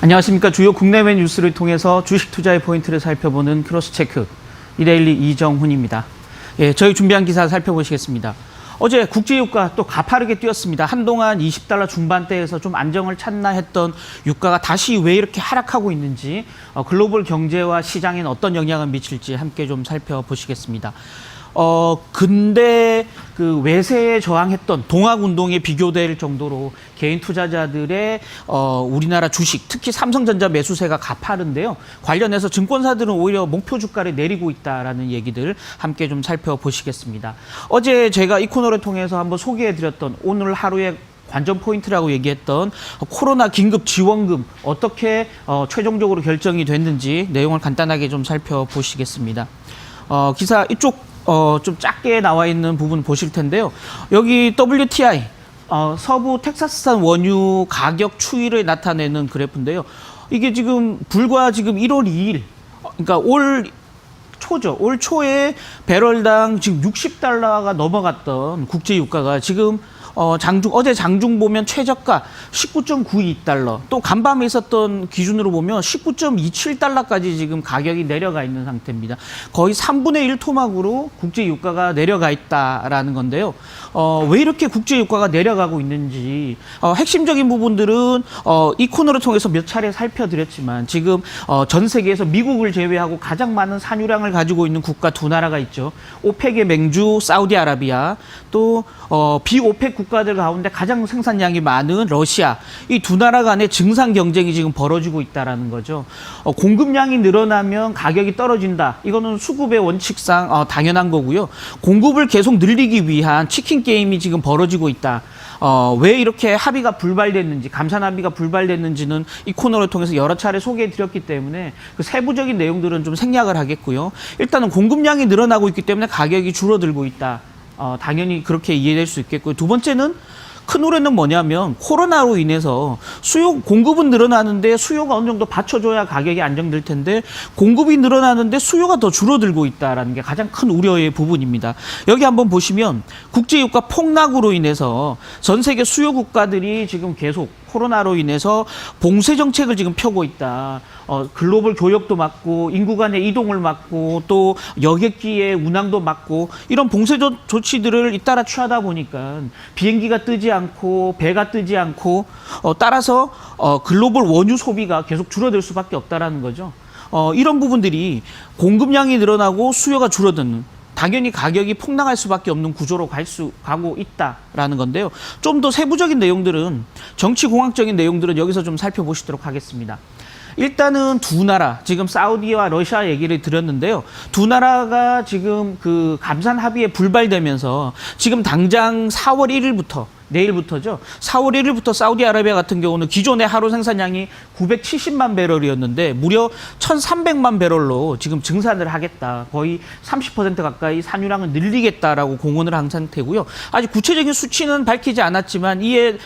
안녕하십니까. 주요 국내외 뉴스를 통해서 주식 투자의 포인트를 살펴보는 크로스체크 이데일리 이정훈입니다. 예, 저희 준비한 기사 살펴보시겠습니다. 어제 국제유가 또 가파르게 뛰었습니다. 한동안 20달러 중반대에서 좀 안정을 찾나 했던 유가가 다시 왜 이렇게 하락하고 있는지, 글로벌 경제와 시장에는 어떤 영향을 미칠지 함께 좀 살펴보시겠습니다. 근데 그 외세에 저항했던 동학운동에 비교될 정도로 개인 투자자들의 우리나라 주식, 특히 삼성전자 매수세가 가파른데요. 관련해서 증권사들은 오히려 목표 주가를 내리고 있다라는 얘기들 함께 좀 살펴보시겠습니다. 어제 제가 이 코너를 통해서 한번 소개해드렸던 오늘 하루의 관전 포인트라고 얘기했던 코로나 긴급 지원금 어떻게 최종적으로 결정이 됐는지 내용을 간단하게 좀 살펴보시겠습니다. 기사 이쪽 좀 작게 나와 있는 부분 보실 텐데요. 여기 WTI, 서부 텍사스산 원유 가격 추이를 나타내는 그래프인데요. 이게 지금 불과 지금 1월 2일, 그러니까 올 초죠. 올 초에 배럴당 지금 60달러가 넘어갔던 국제 유가가 지금 어제 장중 보면 최저가 19.92달러, 또 간밤에 있었던 기준으로 보면 19.27달러까지 지금 가격이 내려가 있는 상태입니다. 거의 3분의 1 토막으로 국제 유가가 내려가 있다라는 건데요. 왜 이렇게 국제 유가가 내려가고 있는지 핵심적인 부분들은 이 코너를 통해서 몇 차례 살펴드렸지만 지금 전 세계에서 미국을 제외하고 가장 많은 산유량을 가지고 있는 국가 두 나라가 있죠. 오펙의 맹주 사우디아라비아, 또 비오펙 국가들 가운데 가장 생산량이 많은 러시아, 이 두 나라 간의 증상 경쟁이 지금 벌어지고 있다라는 거죠. 공급량이 늘어나면 가격이 떨어진다. 이거는 수급의 원칙상 당연한 거고요. 공급을 계속 늘리기 위한 치킨 게임이 지금 벌어지고 있다. 왜 이렇게 합의가 불발됐는지, 감산 합의가 불발됐는지는 이 코너를 통해서 여러 차례 소개해드렸기 때문에 그 세부적인 내용들은 좀 생략을 하겠고요. 일단은 공급량이 늘어나고 있기 때문에 가격이 줄어들고 있다. 당연히 그렇게 이해될 수 있겠고요. 두 번째는 큰 우려는 뭐냐면 코로나로 인해서 공급은 늘어나는데 수요가 어느 정도 받쳐줘야 가격이 안정될 텐데 공급이 늘어나는데 수요가 더 줄어들고 있다는 게 가장 큰 우려의 부분입니다. 여기 한번 보시면 국제유가 폭락으로 인해서 전 세계 수요 국가들이 지금 계속 코로나로 인해서 봉쇄 정책을 지금 펴고 있다. 글로벌 교역도 막고 인구 간의 이동을 막고 또 여객기의 운항도 막고 이런 봉쇄 조치들을 잇따라 취하다 보니까 비행기가 뜨지 않고 배가 뜨지 않고 따라서 글로벌 원유 소비가 계속 줄어들 수밖에 없다라는 거죠. 이런 부분들이 공급량이 늘어나고 수요가 줄어드는, 당연히 가격이 폭락할 수밖에 없는 구조로 가고 있다라는 건데요. 좀 더 세부적인 내용들은, 정치공학적인 내용들은 여기서 좀 살펴보시도록 하겠습니다. 일단은 두 나라, 지금 사우디와 러시아 얘기를 드렸는데요. 두 나라가 지금 그 감산 합의에 불발되면서 지금 당장 4월 1일부터, 내일부터죠. 4월 1일부터 사우디아라비아 같은 경우는 기존의 하루 생산량이 970만 배럴이었는데 무려 1,300만 배럴로 지금 증산을 하겠다. 거의 30% 가까이 산유량을 늘리겠다라고 공언을 한 상태고요. 아직 구체적인 수치는 밝히지 않았지만 이에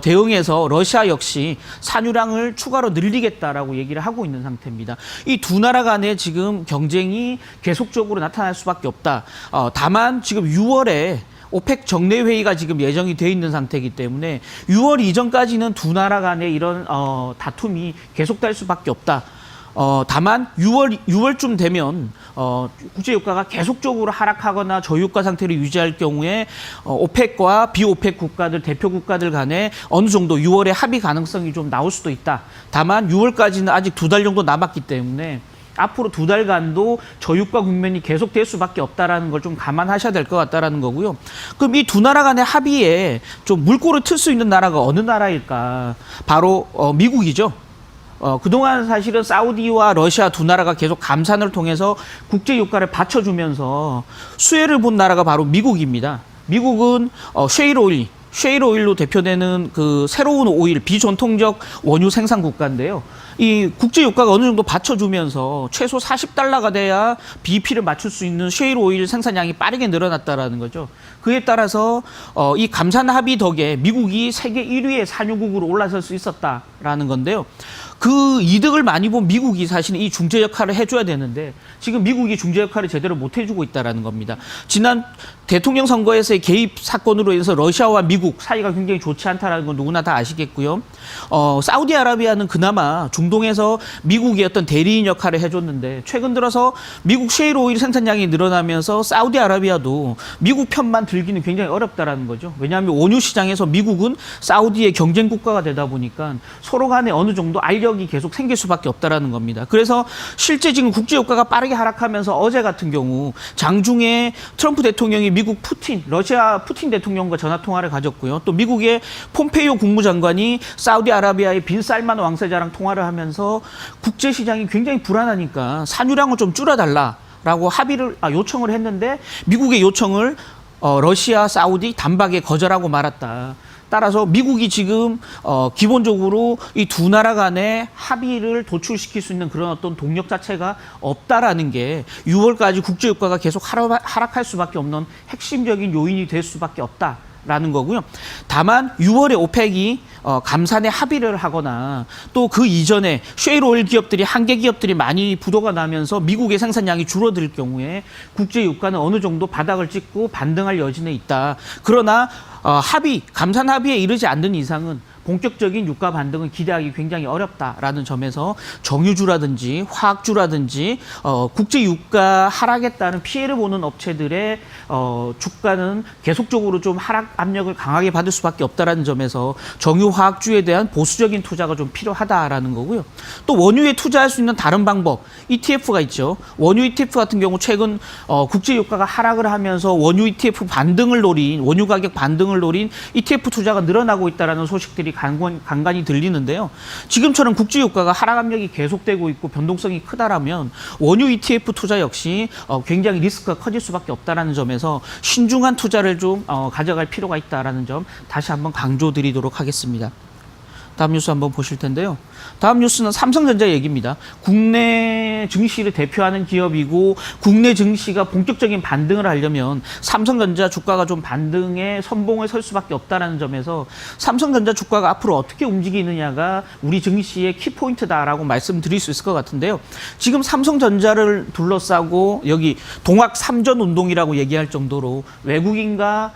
대응해서 러시아 역시 산유량을 추가로 늘리겠다라고 얘기를 하고 있는 상태입니다. 이 두 나라 간의 지금 경쟁이 계속적으로 나타날 수밖에 없다. 다만 지금 6월에 오펙 정례회의가 지금 예정이 돼 있는 상태이기 때문에 6월 이전까지는 두 나라 간의 이런 다툼이 계속될 수밖에 없다. 다만 6월쯤 되면 국제유가가 계속적으로 하락하거나 저유가 상태를 유지할 경우에 오펙과 비오펙 국가들, 대표 국가들 간에 어느 정도 6월에 합의 가능성이 좀 나올 수도 있다. 다만 6월까지는 아직 2달 정도 남았기 때문에 앞으로 2달간도 저유가 국면이 계속될 수밖에 없다라는 걸 좀 감안하셔야 될 것 같다라는 거고요. 그럼 이 두 나라 간의 합의에 좀 물꼬를 틀 수 있는 나라가 어느 나라일까? 바로 미국이죠. 그동안 사실은 사우디와 러시아 두 나라가 계속 감산을 통해서 국제 유가를 받쳐주면서 수혜를 본 나라가 바로 미국입니다. 미국은 셰일 오일로 대표되는 그 새로운 오일, 비전통적 원유 생산 국가인데요. 이 국제 유가가 어느 정도 받쳐주면서 최소 40달러가 돼야 BEP를 맞출 수 있는 셰일 오일 생산량이 빠르게 늘어났다라는 거죠. 그에 따라서 이 감산 합의 덕에 미국이 세계 1위의 산유국으로 올라설 수 있었다라는 건데요. 그 이득을 많이 본 미국이 사실은 이 중재 역할을 해줘야 되는데 지금 미국이 중재 역할을 제대로 못 해주고 있다는 겁니다. 지난 대통령 선거에서의 개입 사건으로 인해서 러시아와 미국 사이가 굉장히 좋지 않다는 건 누구나 다 아시겠고요. 사우디아라비아는 그나마 중동에서 미국이 어떤 대리인 역할을 해줬는데 최근 들어서 미국 셰일 오일 생산량이 늘어나면서 사우디아라비아도 미국 편만 들기는 굉장히 어렵다라는 거죠. 왜냐하면 원유 시장에서 미국은 사우디의 경쟁 국가가 되다 보니까 서로 간에 어느 정도 알력이 계속 생길 수밖에 없다라는 겁니다. 그래서 실제 지금 국제 유가가 빠르게 하락하면서 어제 같은 경우 장중에 트럼프 대통령이 미국 러시아 푸틴 대통령과 전화 통화를 가졌고요. 또 미국의 폼페이오 국무장관이 사우디아라비아의 빈 살만 왕세자랑 통화를 하면서 국제 시장이 굉장히 불안하니까 산유량을 좀 줄여달라라고 요청을 했는데 미국의 요청을 러시아, 사우디 단박에 거절하고 말았다. 따라서 미국이 지금 기본적으로 이 두 나라 간의 합의를 도출시킬 수 있는 그런 어떤 동력 자체가 없다라는 게 6월까지 국제유가가 계속 하락할 수밖에 없는 핵심적인 요인이 될 수밖에 없다라는 거고요. 다만 6월에 오펙이 감산에 합의를 하거나 또 그 이전에 셰일 오일 기업들이 한계 기업들이 많이 부도가 나면서 미국의 생산량이 줄어들 경우에 국제유가는 어느 정도 바닥을 찍고 반등할 여지는 있다. 그러나 감산 합의에 이르지 않는 이상은 본격적인 유가 반등은 기대하기 굉장히 어렵다라는 점에서 정유주라든지 화학주라든지 국제 유가 하락에 따른 피해를 보는 업체들의 주가는 계속적으로 좀 하락 압력을 강하게 받을 수밖에 없다라는 점에서 정유 화학주에 대한 보수적인 투자가 좀 필요하다라는 거고요. 또 원유에 투자할 수 있는 다른 방법 ETF가 있죠. 원유 ETF 같은 경우 최근 국제 유가가 하락을 하면서 원유 ETF 원유 가격 반등을 노린 ETF 투자가 늘어나고 있다라는 소식들이 간간히 들리는데요. 지금처럼 국제유가가 하락 압력이 계속되고 있고 변동성이 크다라면 원유 ETF 투자 역시 굉장히 리스크가 커질 수밖에 없다라는 점에서 신중한 투자를 좀 가져갈 필요가 있다라는 점 다시 한번 강조드리도록 하겠습니다. 다음 뉴스 한번 보실 텐데요. 다음 뉴스는 삼성전자 얘기입니다. 국내 증시를 대표하는 기업이고 국내 증시가 본격적인 반등을 하려면 삼성전자 주가가 좀 반등의 선봉에 설 수밖에 없다는 점에서 삼성전자 주가가 앞으로 어떻게 움직이느냐가 우리 증시의 키포인트다라고 말씀드릴 수 있을 것 같은데요. 지금 삼성전자를 둘러싸고 여기 동학 3전 운동이라고 얘기할 정도로 외국인과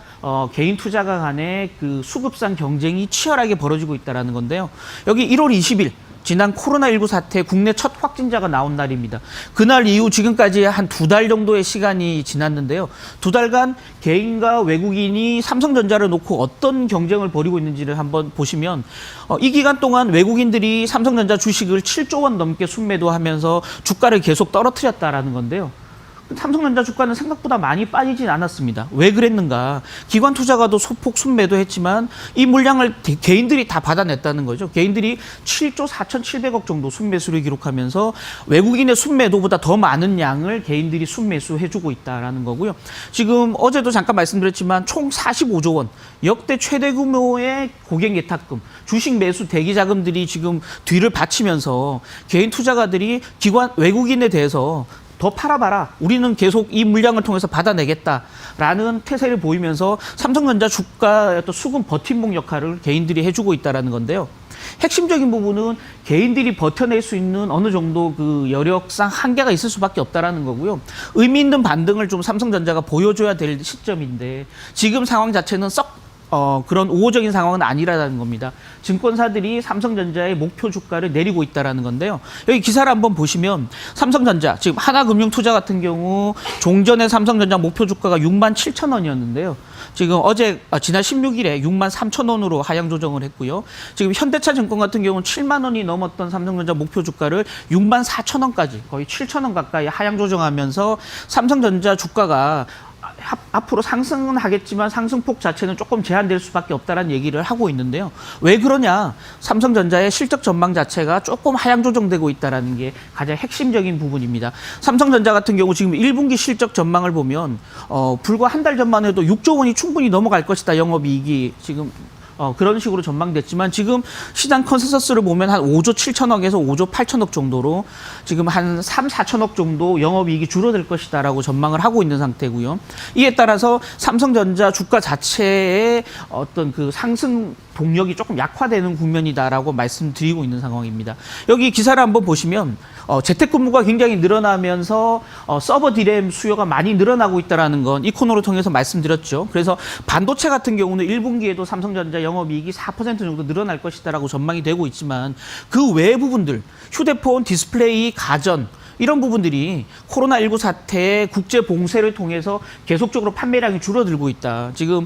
개인 투자가 간의 그 수급상 경쟁이 치열하게 벌어지고 있다는 건데요. 여기 1월 20일 지난 코로나19 사태 국내 첫 확진자가 나온 날입니다. 그날 이후 지금까지 한 2달 정도의 시간이 지났는데요. 2달간 개인과 외국인이 삼성전자를 놓고 어떤 경쟁을 벌이고 있는지를 한번 보시면 이 기간 동안 외국인들이 삼성전자 주식을 7조 원 넘게 순매도하면서 주가를 계속 떨어뜨렸다라는 건데요. 삼성전자 주가는 생각보다 많이 빠지진 않았습니다. 왜 그랬는가? 기관 투자가도 소폭 순매도했지만 이 물량을 개인들이 다 받아냈다는 거죠. 개인들이 7조 4,700억 정도 순매수를 기록하면서 외국인의 순매도보다 더 많은 양을 개인들이 순매수해주고 있다는 거고요. 지금 어제도 잠깐 말씀드렸지만 총 45조 원, 역대 최대 규모의 고객 예탁금, 주식 매수 대기 자금들이 지금 뒤를 받치면서 개인 투자가들이 외국인에 대해서 더 팔아봐라. 우리는 계속 이 물량을 통해서 받아내겠다라는 태세를 보이면서 삼성전자 주가의 어떤 수급 버팀목 역할을 개인들이 해주고 있다는 건데요. 핵심적인 부분은 개인들이 버텨낼 수 있는 어느 정도 그 여력상 한계가 있을 수밖에 없다는 거고요. 의미 있는 반등을 좀 삼성전자가 보여줘야 될 시점인데 지금 상황 자체는 그런 우호적인 상황은 아니라는 겁니다. 증권사들이 삼성전자의 목표 주가를 내리고 있다는 건데요. 여기 기사를 한번 보시면 삼성전자, 지금 하나금융투자 같은 경우 종전의 삼성전자 목표 주가가 67,000원이었는데요. 지금 지난 16일에 63,000원으로 하향 조정을 했고요. 지금 현대차증권 같은 경우는 7만 원이 넘었던 삼성전자 목표 주가를 64,000원까지 거의 7,000원 가까이 하향 조정하면서 삼성전자 주가가 앞으로 상승은 하겠지만 상승폭 자체는 조금 제한될 수밖에 없다는 얘기를 하고 있는데요. 왜 그러냐? 삼성전자의 실적 전망 자체가 조금 하향 조정되고 있다는 게 가장 핵심적인 부분입니다. 삼성전자 같은 경우 지금 1분기 실적 전망을 보면 불과 한 달 전만 해도 6조 원이 충분히 넘어갈 것이다. 영업이익이 지금 그런 식으로 전망됐지만 지금 시장 컨센서스를 보면 한 5조 7천억에서 5조 8천억 정도로 지금 한 3, 4천억 정도 영업이익이 줄어들 것이다라고 전망을 하고 있는 상태고요. 이에 따라서 삼성전자 주가 자체의 어떤 그 상승 동력이 조금 약화되는 국면이다라고 말씀드리고 있는 상황입니다. 여기 기사를 한번 보시면 재택근무가 굉장히 늘어나면서 서버 디램 수요가 많이 늘어나고 있다는 건 이 코너를 통해서 말씀드렸죠. 그래서 반도체 같은 경우는 1분기에도 삼성전자 영업이익이 4% 정도 늘어날 것이다라고 전망이 되고 있지만 그 외의 부분들, 휴대폰, 디스플레이, 가전 이런 부분들이 코로나19 사태의 국제 봉쇄를 통해서 계속적으로 판매량이 줄어들고 있다. 지금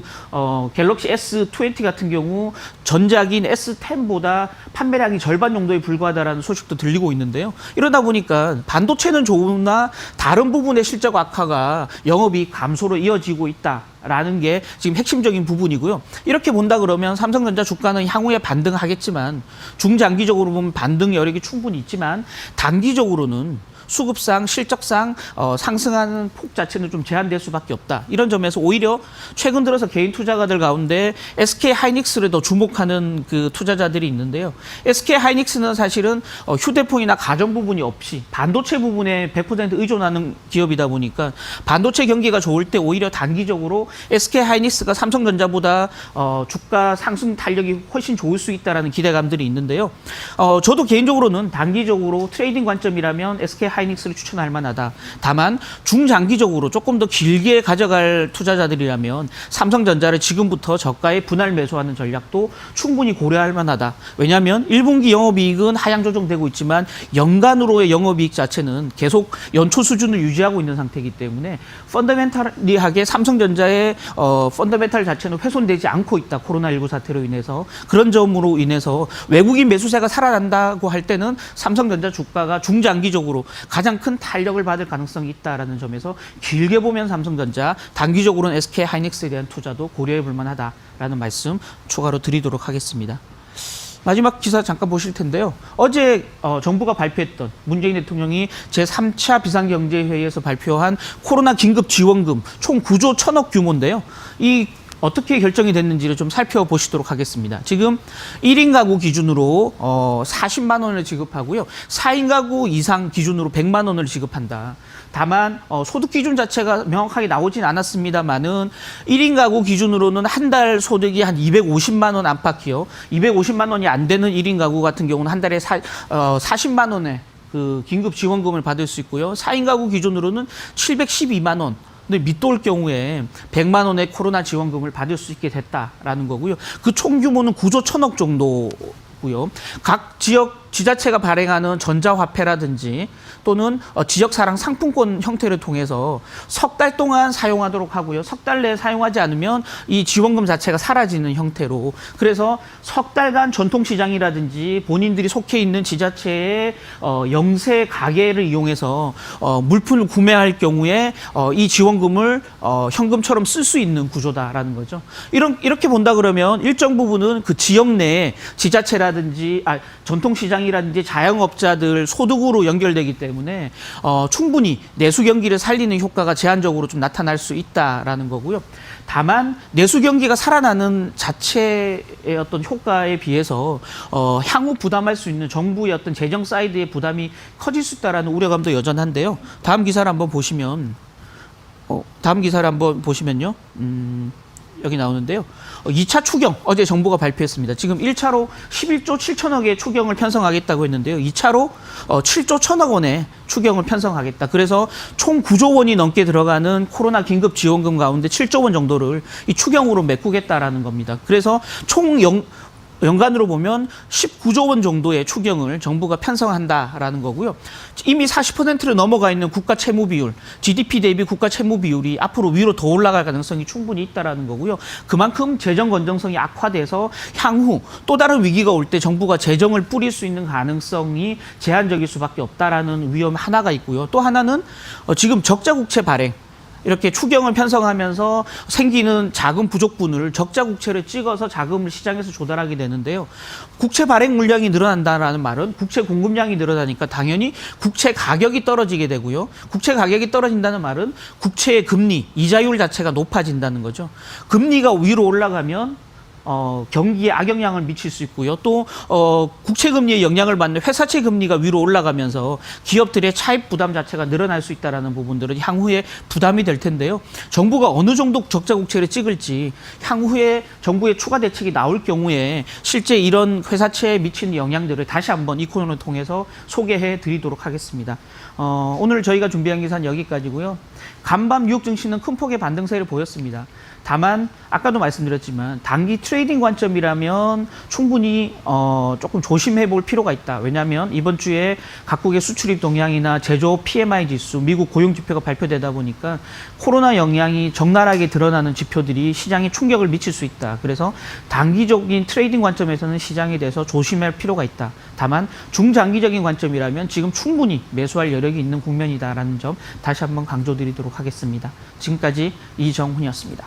갤럭시 S20 같은 경우 전작인 S10보다 판매량이 절반 정도에 불과하다라는 소식도 들리고 있는데요. 이러다 보니까 반도체는 좋으나 다른 부분의 실적 악화가 영업이익 감소로 이어지고 있다. 라는 게 지금 핵심적인 부분이고요. 이렇게 본다 그러면 삼성전자 주가는 향후에 반등하겠지만 중장기적으로 보면 반등 여력이 충분히 있지만 단기적으로는 수급상, 실적상 상승하는 폭 자체는 좀 제한될 수밖에 없다. 이런 점에서 오히려 최근 들어서 개인 투자가들 가운데 SK 하이닉스를 더 주목하는 그 투자자들이 있는데요. SK 하이닉스는 사실은 휴대폰이나 가전 부분이 없이 반도체 부분에 100% 의존하는 기업이다 보니까 반도체 경기가 좋을 때 오히려 단기적으로 SK 하이닉스가 삼성전자보다 주가 상승 탄력이 훨씬 좋을 수 있다라는 기대감들이 있는데요. 저도 개인적으로는 단기적으로 트레이딩 관점이라면 SK 하이닉스를 추천할 만하다. 다만 중장기적으로 조금 더 길게 가져갈 투자자들이라면 삼성전자를 지금부터 저가에 분할 매수하는 전략도 충분히 고려할 만하다. 왜냐하면 1분기 영업이익은 하향 조정되고 있지만 연간으로의 영업이익 자체는 계속 연초 수준을 유지하고 있는 상태이기 때문에 펀더멘탈리하게 삼성전자의 펀더멘탈 자체는 훼손되지 않고 있다. 코로나19 사태로 인해서. 그런 점으로 인해서 외국인 매수세가 살아난다고 할 때는 삼성전자 주가가 중장기적으로 가장 큰 탄력을 받을 가능성이 있다는 점에서 길게 보면 삼성전자, 단기적으로는 SK 하이닉스에 대한 투자도 고려해 볼 만하다라는 말씀 추가로 드리도록 하겠습니다. 마지막 기사 잠깐 보실 텐데요. 어제 정부가 발표했던 문재인 대통령이 제3차 비상경제회의에서 발표한 코로나 긴급지원금 총 9조 1천억 규모인데요. 이 어떻게 결정이 됐는지를 좀 살펴보시도록 하겠습니다. 지금 1인 가구 기준으로 40만 원을 지급하고요. 4인 가구 이상 기준으로 100만 원을 지급한다. 다만 소득 기준 자체가 명확하게 나오진 않았습니다만은 1인 가구 기준으로는 한 달 소득이 한 250만 원 안팎이요. 250만 원이 안 되는 1인 가구 같은 경우는 한 달에 40만 원의 그 긴급 지원금을 받을 수 있고요. 4인 가구 기준으로는 712만 원. 근데 밑돌 경우에 100만 원의 코로나 지원금을 받을 수 있게 됐다라는 거고요. 그 총 규모는 9조 1천억 정도고요. 각 지역 지자체가 발행하는 전자화폐라든지 또는 지역사랑 상품권 형태를 통해서 석 달 동안 사용하도록 하고요. 석 달 내에 사용하지 않으면 이 지원금 자체가 사라지는 형태로 그래서 석 달간 전통시장이라든지 본인들이 속해 있는 지자체의 영세 가게를 이용해서 물품을 구매할 경우에 이 지원금을 현금처럼 쓸 수 있는 구조다라는 거죠. 이렇게 본다 그러면 일정 부분은 그 지역 내에 지자체라든지 전통시장이라든지 자영업자들 소득으로 연결되기 때문에 충분히 내수 경기를 살리는 효과가 제한적으로 좀 나타날 수 있다라는 거고요. 다만 내수 경기가 살아나는 자체의 어떤 효과에 비해서 향후 부담할 수 있는 정부의 어떤 재정 사이드의 부담이 커질 수 있다라는 우려감도 여전한데요. 다음 기사를 한번 보시면요. 여기 나오는데요. 2차 추경 어제 정부가 발표했습니다. 지금 1차로 11조 7천억의 추경을 편성하겠다고 했는데요. 2차로 7조 1천억 원의 추경을 편성하겠다. 그래서 총 9조 원이 넘게 들어가는 코로나 긴급 지원금 가운데 7조 원 정도를 이 추경으로 메꾸겠다라는 겁니다. 그래서 총 연간으로 보면 19조 원 정도의 추경을 정부가 편성한다라는 거고요. 이미 40%를 넘어가 있는 국가 채무 비율, GDP 대비 국가 채무 비율이 앞으로 위로 더 올라갈 가능성이 충분히 있다라는 거고요. 그만큼 재정 건전성이 악화돼서 향후 또 다른 위기가 올 때 정부가 재정을 뿌릴 수 있는 가능성이 제한적일 수밖에 없다라는 위험 하나가 있고요. 또 하나는 지금 적자 국채 발행 이렇게 추경을 편성하면서 생기는 자금 부족분을 적자 국채를 찍어서 자금을 시장에서 조달하게 되는데요. 국채 발행 물량이 늘어난다는 말은 국채 공급량이 늘어나니까 당연히 국채 가격이 떨어지게 되고요. 국채 가격이 떨어진다는 말은 국채의 금리, 이자율 자체가 높아진다는 거죠. 금리가 위로 올라가면 경기에 악영향을 미칠 수 있고요. 또 국채 금리의 영향을 받는 회사채 금리가 위로 올라가면서 기업들의 차입 부담 자체가 늘어날 수 있다라는 부분들은 향후에 부담이 될 텐데요. 정부가 어느 정도 적자 국채를 찍을지 향후에 정부의 추가 대책이 나올 경우에 실제 이런 회사채에 미치는 영향들을 다시 한번 이 코너를 통해서 소개해 드리도록 하겠습니다. 오늘 저희가 준비한 기사는 여기까지고요. 간밤 뉴욕 증시는 큰 폭의 반등세를 보였습니다. 다만 아까도 말씀드렸지만 단기 트레이딩 관점이라면 충분히 조금 조심해 볼 필요가 있다. 왜냐하면 이번 주에 각국의 수출입 동향이나 제조업 PMI 지수, 미국 고용 지표가 발표되다 보니까 코로나 영향이 적나라하게 드러나는 지표들이 시장에 충격을 미칠 수 있다. 그래서 단기적인 트레이딩 관점에서는 시장에 대해서 조심할 필요가 있다. 다만 중장기적인 관점이라면 지금 충분히 매수할 여력이 있는 국면이다라는 점 다시 한번 강조드리도록 하겠습니다. 지금까지 이정훈이었습니다.